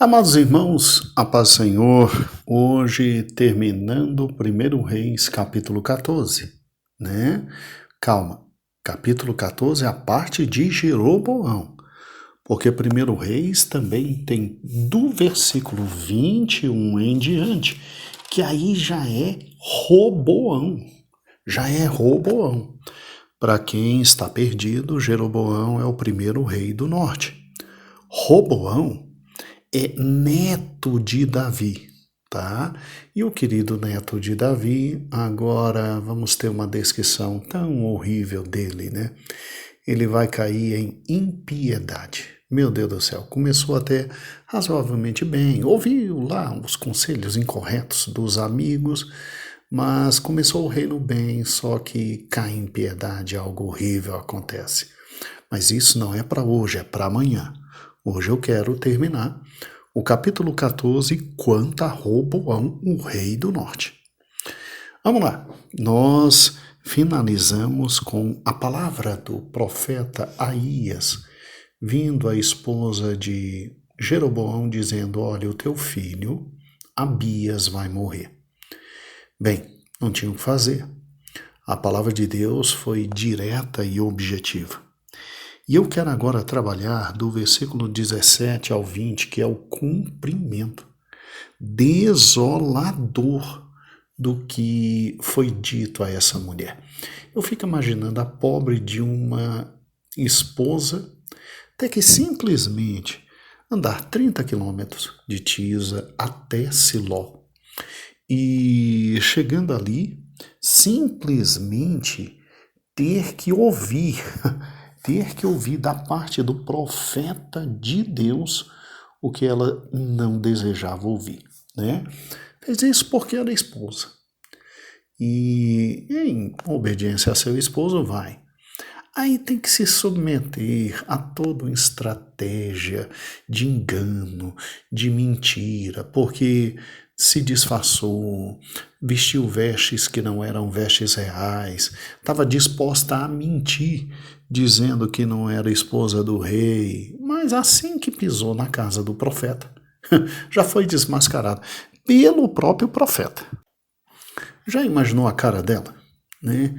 Amados irmãos, a paz do Senhor, hoje terminando o 1 Reis, capítulo 14, né? Calma, capítulo 14 é a parte de Jeroboão, porque 1 Reis também tem do versículo 21 em diante, que aí já é Roboão. Para quem está perdido, Jeroboão é o primeiro rei do norte. Roboão é neto de Davi, tá? E o querido neto de Davi, agora vamos ter uma descrição tão horrível dele, né? Ele vai cair em impiedade. Meu Deus do céu, começou até razoavelmente bem, ouviu lá os conselhos incorretos dos amigos, mas começou o reino bem, só que cai em impiedade, algo horrível acontece. Mas isso não é para hoje, é para amanhã. Hoje eu quero terminar o capítulo 14 quanto a Roboão, o rei do norte. Vamos lá, nós finalizamos com a palavra do profeta Aías, vindo a esposa de Jeroboão dizendo: olha, o teu filho Abias vai morrer. Bem, não tinha o que fazer. A palavra de Deus foi direta e objetiva. E eu quero agora trabalhar do versículo 17 ao 20, que é o cumprimento desolador do que foi dito a essa mulher. Eu fico imaginando a pobre de uma esposa ter que simplesmente andar 30 quilômetros de Tisa até Siló. E chegando ali, simplesmente ter que ouvir da parte do profeta de Deus o que ela não desejava ouvir, né? Fez isso porque era esposa. E em obediência a seu esposo vai. Aí tem que se submeter a toda uma estratégia de engano, de mentira, porque se disfarçou, vestiu vestes que não eram vestes reais, estava disposta a mentir, dizendo que não era esposa do rei, mas assim que pisou na casa do profeta, já foi desmascarada pelo próprio profeta. Já imaginou a cara dela, né?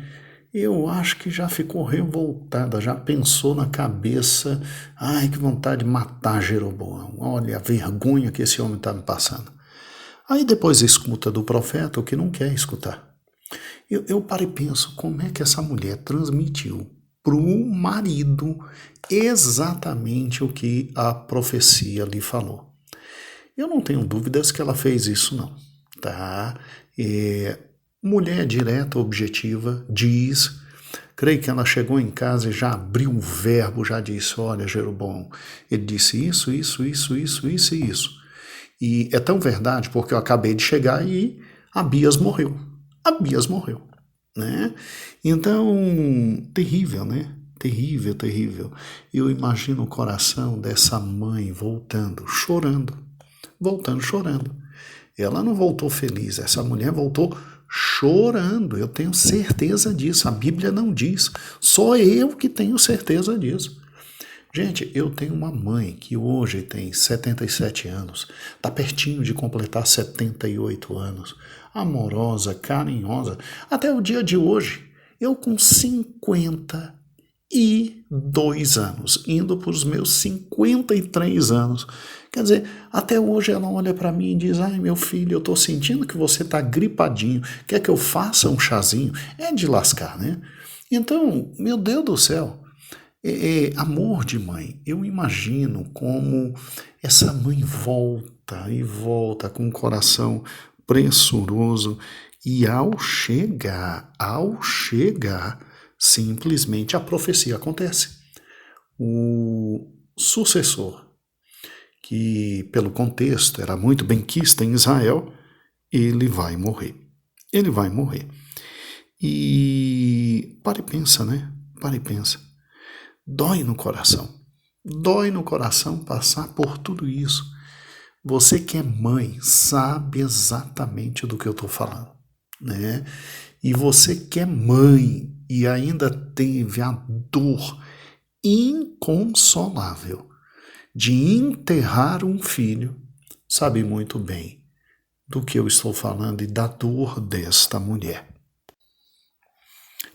Eu acho que já ficou revoltada, já pensou na cabeça, ai, que vontade de matar Jeroboão, olha a vergonha que esse homem está me passando. Aí depois escuta do profeta o que não quer escutar. Eu paro e penso, como é que essa mulher transmitiu para o marido exatamente o que a profecia lhe falou? Eu não tenho dúvidas que ela fez isso não, tá? Mulher direta, objetiva, diz. Creio que ela chegou em casa e já abriu um verbo, já disse: olha, Jeroboão, ele disse isso. E é tão verdade porque eu acabei de chegar e Abias morreu. Abias morreu, né? Então, terrível, né? Terrível. Eu imagino o coração dessa mãe voltando, chorando. Ela não voltou feliz, essa mulher voltou chorando, eu tenho certeza disso, a Bíblia não diz, só eu que tenho certeza disso. Gente, eu tenho uma mãe que hoje tem 77 anos, está pertinho de completar 78 anos, amorosa, carinhosa, até o dia de hoje, eu com 52 anos, indo para os meus 53 anos. Quer dizer, até hoje ela olha para mim e diz: ai, meu filho, eu estou sentindo que você está gripadinho, quer que eu faça um chazinho? É de lascar, né? Então, meu Deus do céu, amor de mãe. Eu imagino como essa mãe volta e volta com o coração pressuroso e ao chegar, simplesmente a profecia acontece. O sucessor, que pelo contexto era muito benquisto em Israel, ele vai morrer. E para e pensa, né? Dói no coração passar por tudo isso. Você que é mãe sabe exatamente do que eu estou falando, né? E você que é mãe e ainda teve a dor inconsolável de enterrar um filho sabe muito bem do que eu estou falando e da dor desta mulher.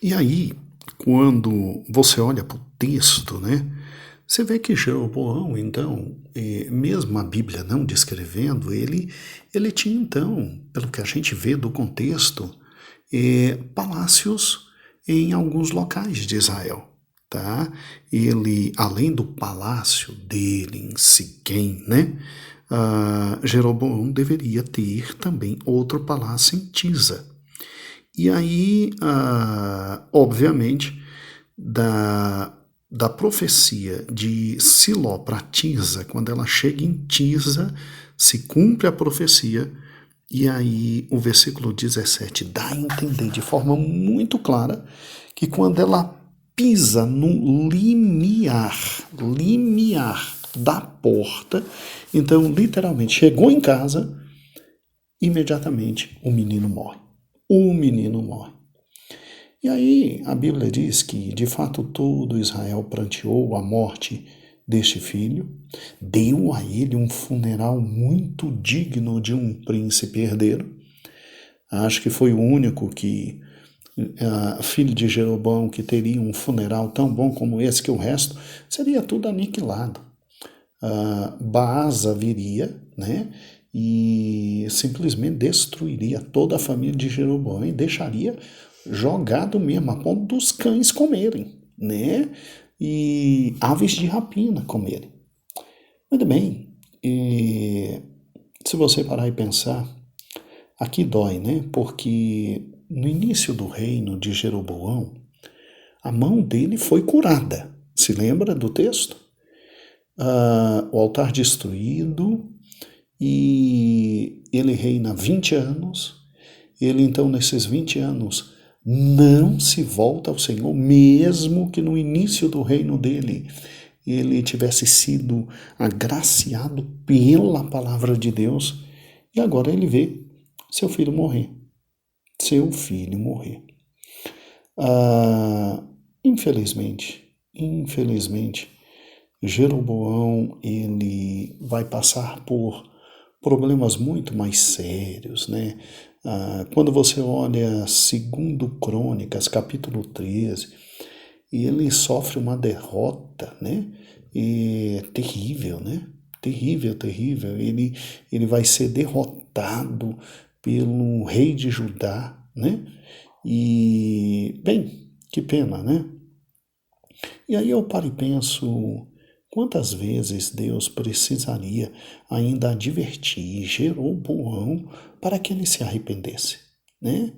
E aí, quando você olha para o texto, né, você vê que Jeroboão, então, mesmo a Bíblia não descrevendo, ele tinha, então, pelo que a gente vê do contexto, palácios em alguns locais de Israel. Tá? Ele, além do palácio dele em Siquém, né, Jeroboão deveria ter também outro palácio em Tisa. E aí, obviamente, da profecia de Siló para Tisa, quando ela chega em Tisa, se cumpre a profecia, e aí o versículo 17 dá a entender de forma muito clara que quando ela pisa no limiar da porta, então literalmente chegou em casa, imediatamente o menino morre. O menino morre. E aí a Bíblia diz que, de fato, todo Israel pranteou a morte deste filho, deu a ele um funeral muito digno de um príncipe herdeiro. Acho que foi o único filho de Jeroboão que teria um funeral tão bom como esse, que o resto seria tudo aniquilado. Baasa viria, né, e simplesmente destruiria toda a família de Jeroboão e deixaria jogado mesmo a ponto dos cães comerem, né, e aves de rapina comerem. Muito bem, se você parar e pensar, aqui dói, né, porque no início do reino de Jeroboão, a mão dele foi curada. Se lembra do texto? O altar destruído, e ele reina 20 anos. Ele, então, nesses 20 anos, não se volta ao Senhor, mesmo que no início do reino dele ele tivesse sido agraciado pela palavra de Deus, e agora ele vê seu filho morrer. Seu filho morrer. Infelizmente, Jeroboão, ele vai passar por problemas muito mais sérios, né? Quando você olha 2 Crônicas, capítulo 13, ele sofre uma derrota, né? Terrível, né? Terrível. Ele vai ser derrotado pelo rei de Judá, né? E, bem, que pena, né? E aí eu paro e penso, quantas vezes Deus precisaria ainda advertir Jeroboão para que ele se arrependesse, né?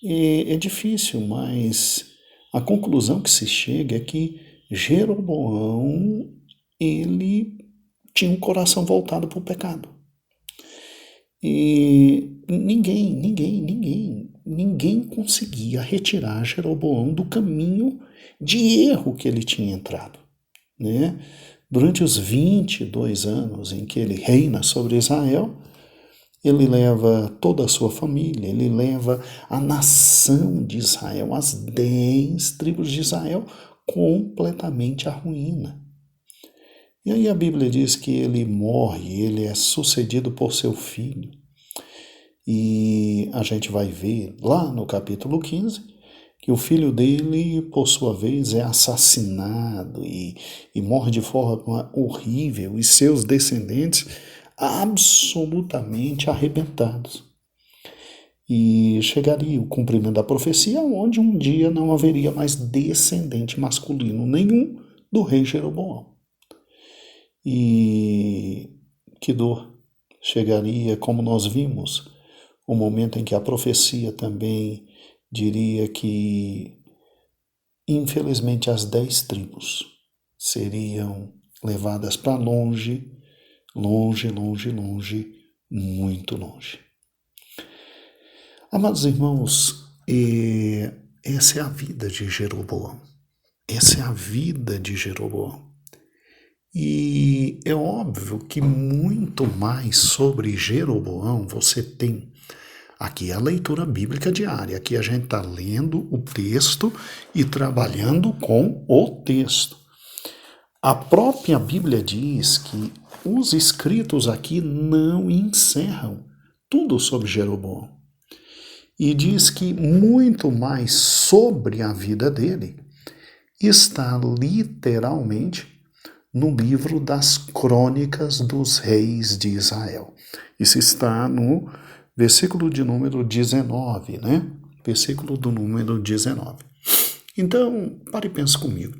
É difícil, mas a conclusão que se chega é que Jeroboão, ele tinha um coração voltado para o pecado. E ninguém conseguia retirar Jeroboão do caminho de erro que ele tinha entrado, né? Durante os 22 anos em que ele reina sobre Israel, ele leva toda a sua família, ele leva a nação de Israel, as 10 tribos de Israel, completamente à ruína. E aí a Bíblia diz que ele morre, ele é sucedido por seu filho. E a gente vai ver lá no capítulo 15 que o filho dele, por sua vez, é assassinado e morre de forma horrível, e seus descendentes absolutamente arrebentados. E chegaria o cumprimento da profecia, onde um dia não haveria mais descendente masculino nenhum do rei Jeroboão. E que dor chegaria, como nós vimos, o momento em que a profecia também diria que, infelizmente, as 10 tribos seriam levadas para longe, muito longe. Amados irmãos, essa é a vida de Jeroboão. Essa é a vida de Jeroboão. E é óbvio que muito mais sobre Jeroboão você tem aqui a leitura bíblica diária. Aqui a gente está lendo o texto e trabalhando com o texto. A própria Bíblia diz que os escritos aqui não encerram tudo sobre Jeroboão. E diz que muito mais sobre a vida dele está literalmente no livro das Crônicas dos Reis de Israel. Isso está no versículo de número 19, né? Versículo do número 19. Então, pare e pense comigo.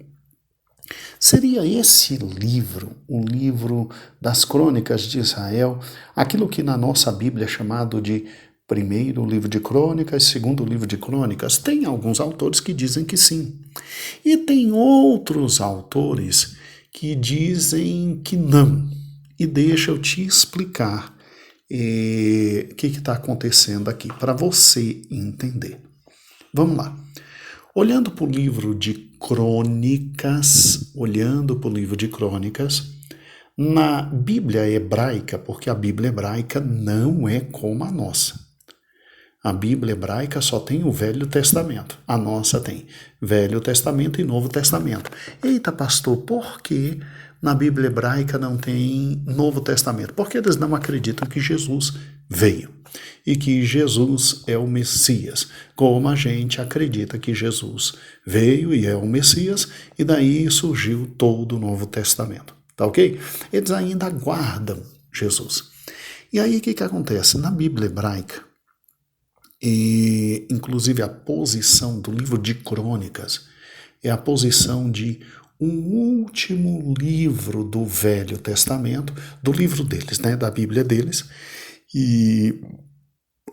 Seria esse livro, o livro das Crônicas de Israel, aquilo que na nossa Bíblia é chamado de primeiro livro de Crônicas, segundo livro de Crônicas? Tem alguns autores que dizem que sim. E tem outros autores que dizem que não. E deixa eu te explicar o que está acontecendo aqui, para você entender. Vamos lá. Olhando para o livro de Crônicas, na Bíblia hebraica, porque a Bíblia hebraica não é como a nossa. A Bíblia hebraica só tem o Velho Testamento. A nossa tem Velho Testamento e Novo Testamento. Eita, pastor, por que na Bíblia hebraica não tem Novo Testamento? Porque eles não acreditam que Jesus veio e que Jesus é o Messias, como a gente acredita que Jesus veio e é o Messias, e daí surgiu todo o Novo Testamento. Tá ok? Eles ainda aguardam Jesus. E aí o que acontece? Na Bíblia hebraica, inclusive a posição do livro de Crônicas é a posição de um último livro do Velho Testamento, do livro deles, né, da Bíblia deles. E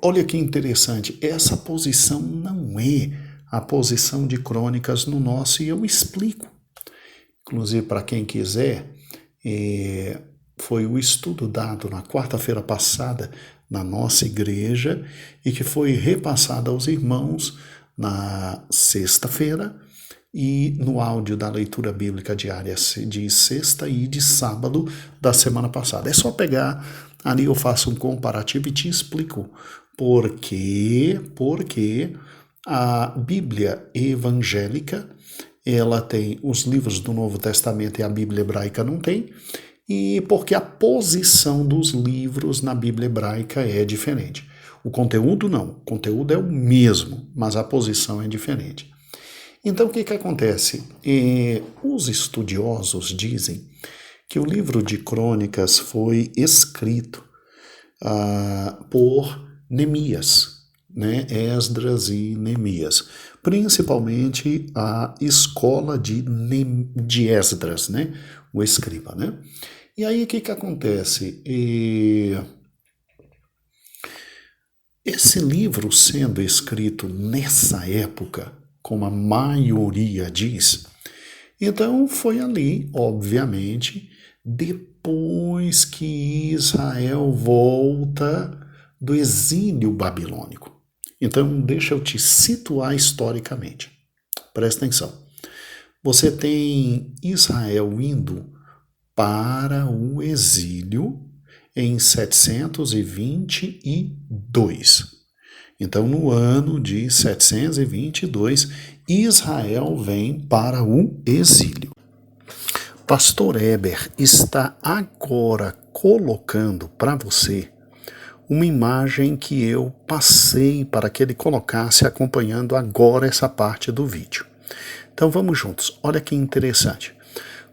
olha que interessante, essa posição não é a posição de Crônicas no nosso, e eu explico. Inclusive, para quem quiser, foi o estudo dado na quarta-feira passada na nossa igreja e que foi repassado aos irmãos na sexta-feira e no áudio da leitura bíblica diária de sexta e de sábado da semana passada. É só pegar, ali eu faço um comparativo e te explico porque a Bíblia evangélica, ela tem os livros do Novo Testamento e a Bíblia hebraica não tem, e porque a posição dos livros na Bíblia hebraica é diferente. O conteúdo não, o conteúdo é o mesmo, mas a posição é diferente. Então o que acontece? Os estudiosos dizem que o livro de Crônicas foi escrito por Neemias, né? Esdras e Neemias, principalmente a escola de Esdras, né? O escriba, né? E aí o que acontece? Esse livro sendo escrito nessa época, como a maioria diz, então foi ali, obviamente, depois que Israel volta do exílio babilônico. Então, deixa eu te situar historicamente. Presta atenção. Você tem Israel indo para o exílio em 722. Então, no ano de 722, Israel vem para o exílio. Pastor Eber está agora colocando para você uma imagem que eu passei para que ele colocasse acompanhando agora essa parte do vídeo. Então vamos juntos, olha que interessante.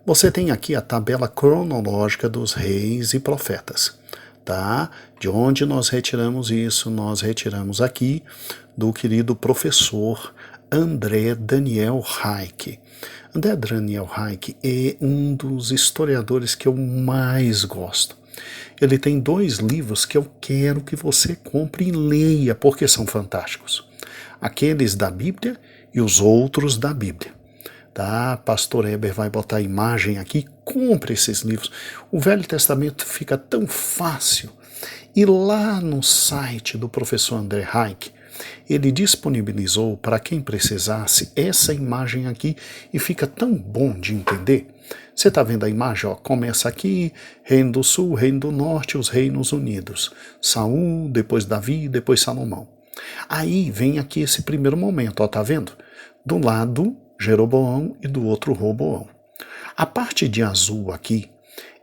Você tem aqui a tabela cronológica dos reis e profetas, tá? De onde nós retiramos isso? Nós retiramos aqui do querido professor André Daniel Hayek. André Daniel Hayek é um dos historiadores que eu mais gosto. Ele tem 2 livros que eu quero que você compre e leia, porque são fantásticos. Aqueles da Bíblia e os outros da Bíblia. Tá? Pastor Eber vai botar a imagem aqui, compre esses livros. O Velho Testamento fica tão fácil. E lá no site do professor André Hayek, ele disponibilizou para quem precisasse essa imagem aqui e fica tão bom de entender. Você está vendo a imagem? Ó, começa aqui, Reino do Sul, Reino do Norte, os Reinos Unidos. Saul, depois Davi, depois Salomão. Aí vem aqui esse primeiro momento, ó, tá vendo? Do lado Jeroboão e do outro Roboão. A parte de azul aqui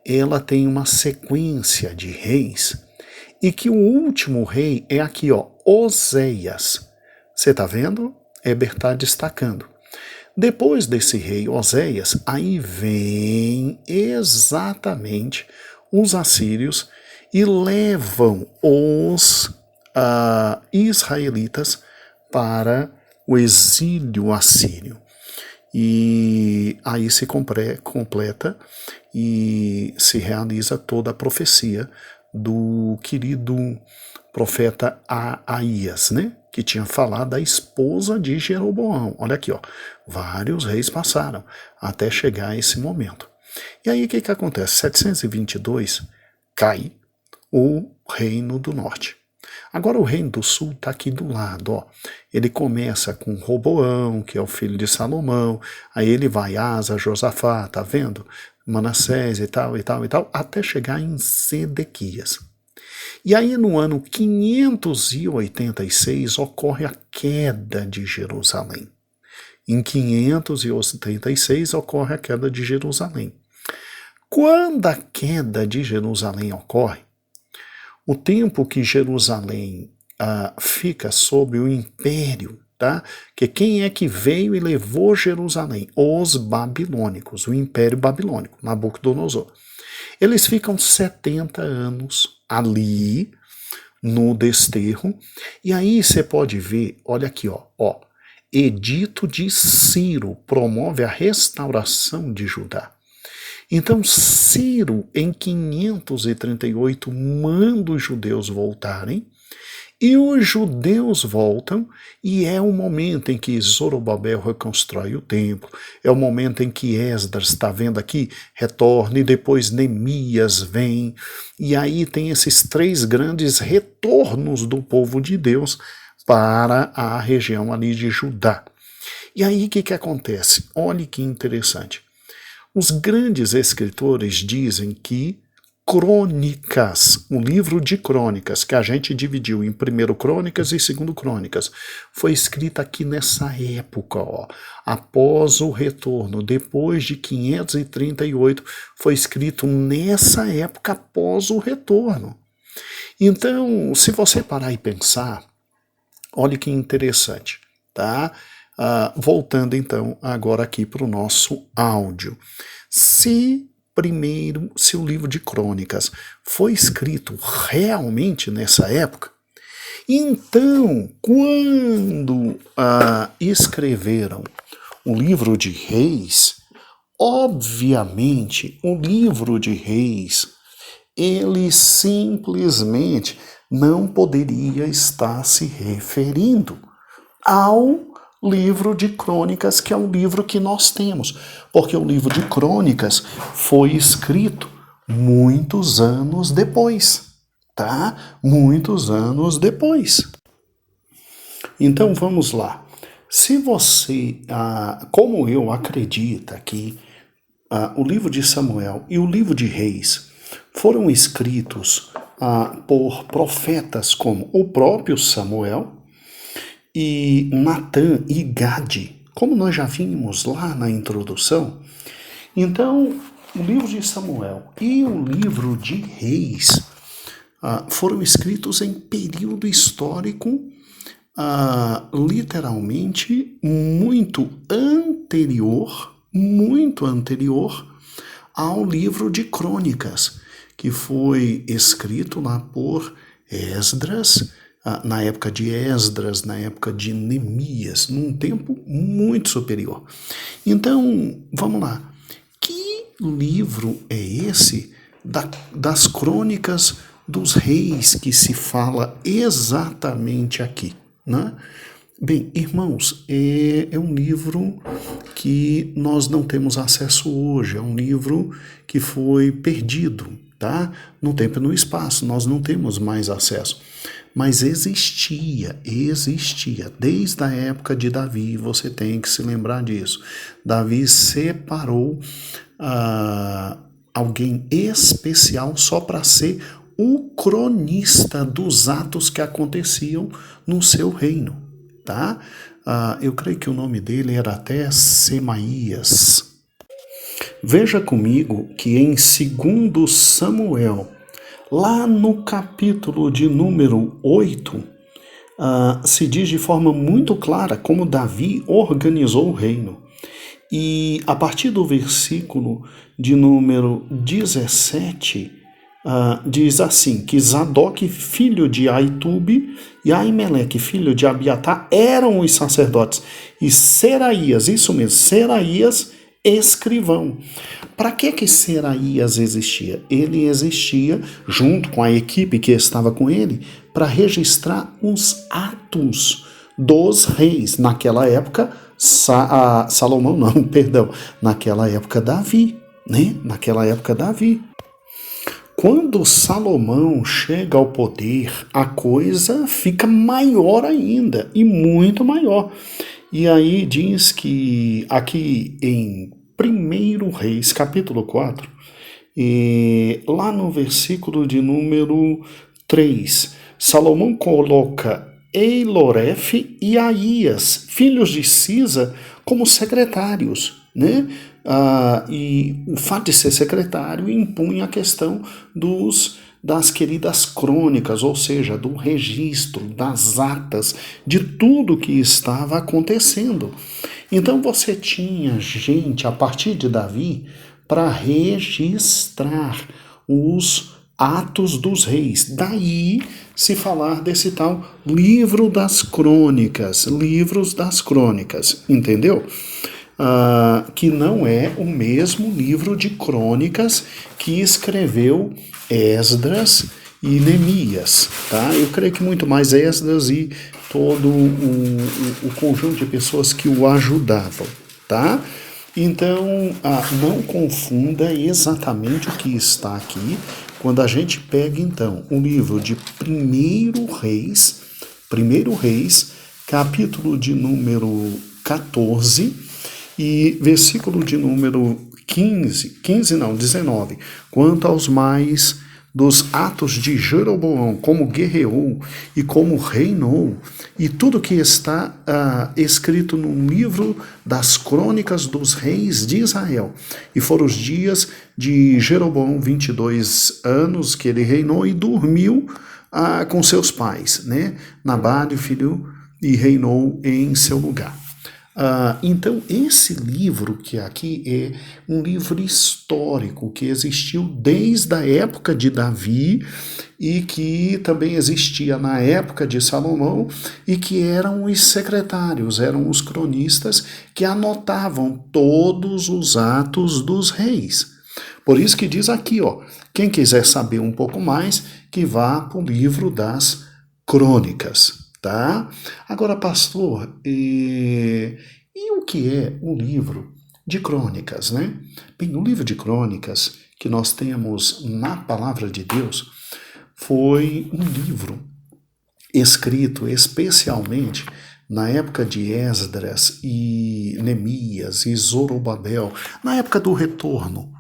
ela tem uma sequência de reis e que o último rei é aqui, ó, Oséias. Você está vendo? Heber está destacando. Depois desse rei Oséias, aí vem exatamente os assírios e levam os israelitas para o exílio assírio. E aí se completa e se realiza toda a profecia do querido profeta Aías, né? Que tinha falado da esposa de Jeroboão. Olha aqui, ó, vários reis passaram até chegar a esse momento. E aí o que acontece? 722 cai o reino do norte. Agora o reino do sul está aqui do lado, ó. Ele começa com Roboão, que é o filho de Salomão, aí ele vai Asa, Josafá, tá vendo? Manassés e tal, até chegar em Sedequias. E aí no ano 586 ocorre a queda de Jerusalém. Em 586 ocorre a queda de Jerusalém. Quando a queda de Jerusalém ocorre, o tempo que Jerusalém fica sob o império, tá? Que quem é que veio e levou Jerusalém? Os babilônicos, o império babilônico, Nabucodonosor. Eles ficam 70 anos ali no desterro, e aí você pode ver, olha aqui, ó, Edito de Ciro promove a restauração de Judá. Então Ciro, em 538, manda os judeus voltarem, e os judeus voltam, e é o momento em que Zorobabel reconstrói o templo, é o momento em que Esdras, está vendo aqui, retorna, e depois Neemias vem, e aí tem esses 3 grandes retornos do povo de Deus para a região ali de Judá. E aí o que acontece? Olha que interessante. Os grandes escritores dizem que Crônicas, o livro de Crônicas, que a gente dividiu em 1º Crônicas e 2º Crônicas, foi escrito aqui nessa época, ó, após o retorno, depois de 538, foi escrito nessa época após o retorno. Então, se você parar e pensar, olha que interessante, tá? Voltando então agora aqui para o nosso áudio. Se o livro de Crônicas foi escrito realmente nessa época, então quando escreveram o livro de Reis, obviamente o livro de Reis, ele simplesmente não poderia estar se referindo ao livro de Crônicas, que é o livro que nós temos, porque o livro de Crônicas foi escrito muitos anos depois, tá? Muitos anos depois. Então vamos lá. Se você, como eu, acredita que o livro de Samuel e o livro de Reis foram escritos por profetas como o próprio Samuel, e Natã e Gade, como nós já vimos lá na introdução, então o livro de Samuel e o livro de Reis foram escritos em período histórico literalmente muito anterior ao livro de Crônicas, que foi escrito lá por Esdras, na época de Esdras, na época de Neemias, num tempo muito superior. Então, vamos lá. Que livro é esse das crônicas dos reis que se fala exatamente aqui, né? Bem, irmãos, é um livro que nós não temos acesso hoje, é um livro que foi perdido, tá? No tempo e no espaço, nós não temos mais acesso. Mas existia, desde a época de Davi, você tem que se lembrar disso. Davi separou alguém especial só para ser o cronista dos atos que aconteciam no seu reino, tá? Eu creio que o nome dele era até Semaías. Veja comigo que em 2 Samuel, lá no capítulo de número 8, se diz de forma muito clara como Davi organizou o reino. E a partir do versículo de número 17, diz assim, que Zadok, filho de Aitube, e Aimeleque, filho de Abiatar, eram os sacerdotes. E Seraías, isso mesmo, Seraías, escrivão. Para que Seraías existia? Ele existia, junto com a equipe que estava com ele, para registrar os atos dos reis. Naquela época, Salomão não, perdão, naquela época Davi, né? Naquela época Davi. Quando Salomão chega ao poder, a coisa fica maior ainda, e muito maior. E aí diz que aqui em 1 Reis, capítulo 4, lá no versículo de número 3, Salomão coloca Eiloref e Aías, filhos de Cisa, como secretários, né? E o fato de ser secretário impunha a questão das queridas crônicas, ou seja, do registro, das atas, de tudo que estava acontecendo. Então você tinha gente, a partir de Davi, para registrar os atos dos reis. Daí se falar desse tal livros das crônicas, entendeu? Que não é o mesmo livro de crônicas que escreveu Esdras e Neemias, tá? Eu creio que muito mais Esdras e todo o conjunto de pessoas que o ajudavam, tá? Então, não confunda exatamente o que está aqui. Quando a gente pega, então, o livro de 1 Reis, capítulo de número 14 e versículo de número 19, quanto aos mais dos atos de Jeroboão, como guerreou e como reinou, e tudo que está escrito no livro das crônicas dos reis de Israel. E foram os dias de Jeroboão, 22 anos que ele reinou e dormiu com seus pais, né? Nabade, filho, e reinou em seu lugar. Então, esse livro que aqui é um livro histórico que existiu desde a época de Davi e que também existia na época de Salomão e que eram os secretários, eram os cronistas que anotavam todos os atos dos reis. Por isso que diz aqui, quem quiser saber um pouco mais, que vá para o livro das crônicas. Tá? Agora, pastor, e o que é um livro de crônicas, né? Bem, o livro de crônicas que nós temos na palavra de Deus foi um livro escrito especialmente na época de Esdras e Neemias e Zorobabel, na época do retorno,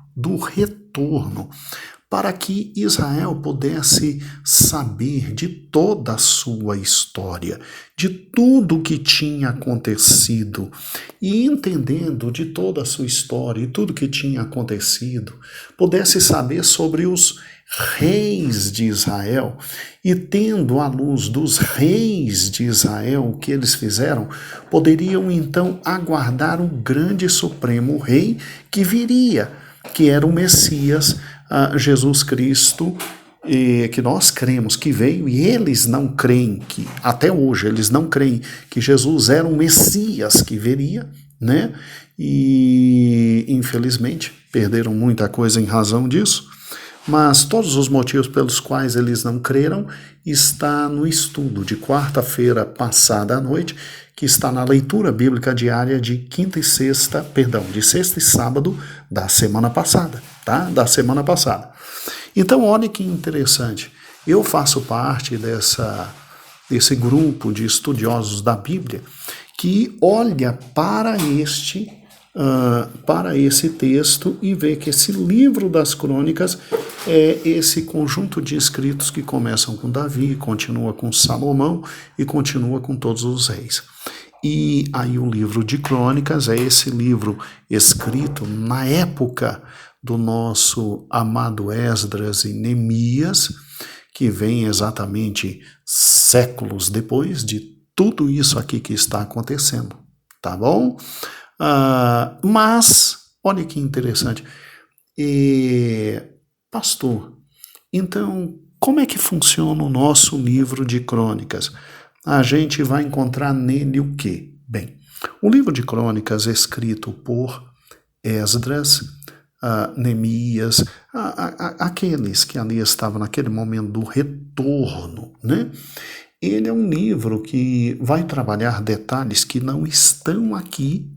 para que Israel pudesse saber de toda a sua história, de tudo o que tinha acontecido, e entendendo de toda a sua história e tudo que tinha acontecido, pudesse saber sobre os reis de Israel, e tendo à luz dos reis de Israel o que eles fizeram, poderiam então aguardar o grande supremo rei que viria, que era o Messias, Jesus Cristo, que nós cremos que veio, e eles não creem que, até hoje, eles não creem que Jesus era um Messias que viria, né? E, infelizmente, perderam muita coisa em razão disso, mas todos os motivos pelos quais eles não creram está no estudo de quarta-feira passada à noite, que está na leitura bíblica diária de de sexta e sábado da semana passada, tá? Da semana passada. Então, olha que interessante. Eu faço parte desse grupo de estudiosos da Bíblia que olha para esse texto e vê que esse livro das crônicas é esse conjunto de escritos que começam com Davi, continua com Salomão e continua com todos os reis. E aí o livro de Crônicas é esse livro escrito na época do nosso amado Esdras e Neemias, que vem exatamente séculos depois de tudo isso aqui que está acontecendo, tá bom? Mas, olha que interessante, pastor, então como é que funciona o nosso livro de Crônicas? A gente vai encontrar nele o quê? Bem, o livro de Crônicas é escrito por Esdras, Neemias, aqueles que ali estavam naquele momento do retorno, né? Ele é um livro que vai trabalhar detalhes que não estão aqui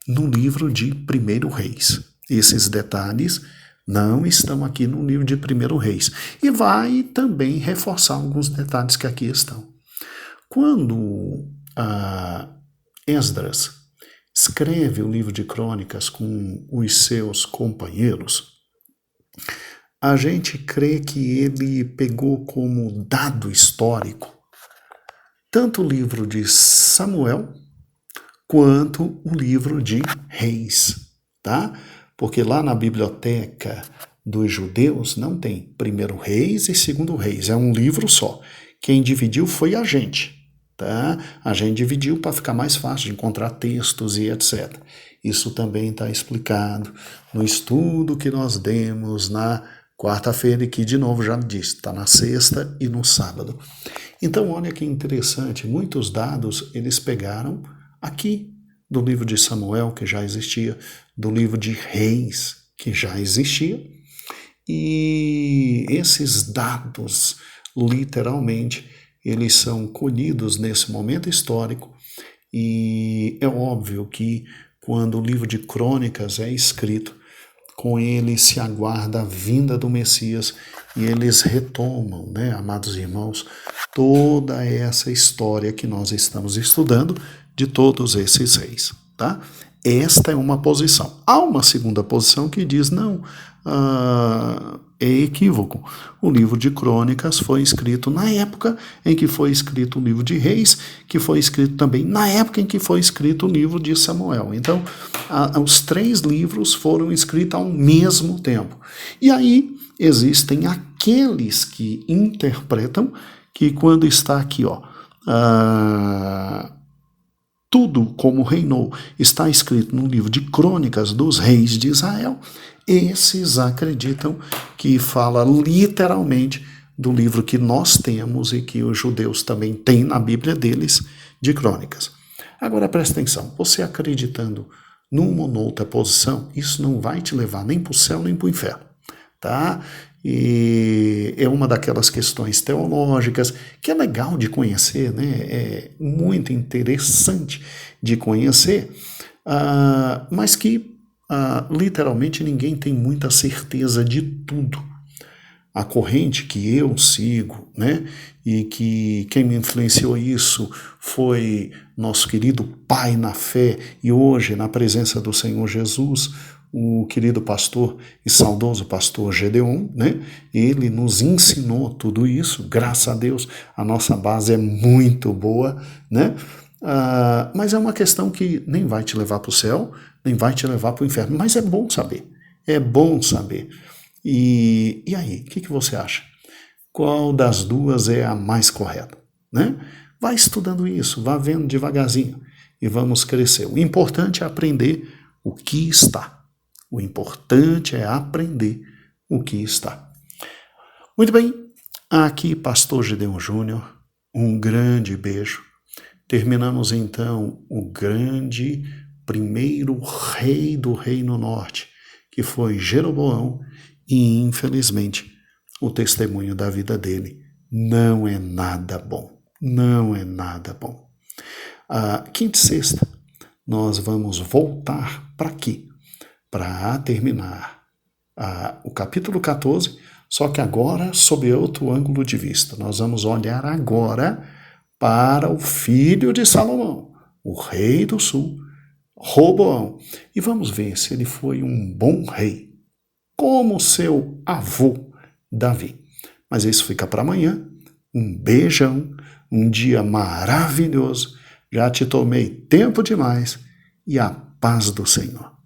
no livro de 1 Reis. Esses detalhes não estão aqui no livro de 1 Reis. E vai também reforçar alguns detalhes que aqui estão. Quando Esdras escreve o livro de Crônicas com os seus companheiros, a gente crê que ele pegou como dado histórico tanto o livro de Samuel quanto o livro de Reis, tá? Porque lá na biblioteca dos judeus não tem 1 Reis e 2 Reis, é um livro só. Quem dividiu foi a gente, tá? A gente dividiu para ficar mais fácil de encontrar textos e etc. Isso também está explicado no estudo que nós demos na quarta-feira e que, de novo, já disse, está na sexta e no sábado. Então, olha que interessante, muitos dados eles pegaram aqui do livro de Samuel, que já existia, do livro de Reis, que já existia, e esses dados, literalmente, eles são colhidos nesse momento histórico, e é óbvio que quando o livro de Crônicas é escrito, com ele se aguarda a vinda do Messias e eles retomam, né, amados irmãos, toda essa história que nós estamos estudando de todos esses reis, tá? Esta é uma posição. Há uma segunda posição que diz, não, é equívoco. O livro de Crônicas foi escrito na época em que foi escrito o livro de Reis, que foi escrito também na época em que foi escrito o livro de Samuel. Então, os 3 livros foram escritos ao mesmo tempo. E aí existem aqueles que interpretam que quando está aqui, tudo como reinou está escrito no livro de Crônicas dos Reis de Israel, esses acreditam que fala literalmente do livro que nós temos e que os judeus também têm na Bíblia deles, de Crônicas. Agora presta atenção, você acreditando numa ou noutra posição, isso não vai te levar nem para o céu nem para o inferno, tá? E é uma daquelas questões teológicas que é legal de conhecer, né? É muito interessante de conhecer, mas que literalmente ninguém tem muita certeza de tudo. A corrente que eu sigo, né? E que quem me influenciou isso foi nosso querido pai na fé e hoje na presença do Senhor Jesus, o querido pastor e saudoso pastor Gedeon, né? Ele nos ensinou tudo isso, graças a Deus, a nossa base é muito boa, né? Mas é uma questão que nem vai te levar para o céu, nem vai te levar para o inferno, mas é bom saber, é bom saber. E aí, o que você acha? Qual das duas é a mais correta, né? Vai estudando isso, vá vendo devagarzinho e vamos crescer. O importante é aprender o que está. O importante é aprender o que está. Muito bem, aqui Pastor Gedeon Júnior, um grande beijo. Terminamos então o grande primeiro rei do Reino Norte, que foi Jeroboão, e infelizmente o testemunho da vida dele não é nada bom. Não é nada bom. Quinta e sexta, nós vamos voltar para aqui, para terminar o capítulo 14, só que agora sob outro ângulo de vista. Nós vamos olhar agora para o filho de Salomão, o rei do sul, Roboão, e vamos ver se ele foi um bom rei, como seu avô Davi. Mas isso fica para amanhã. Um beijão, um dia maravilhoso. Já te tomei tempo demais e a paz do Senhor.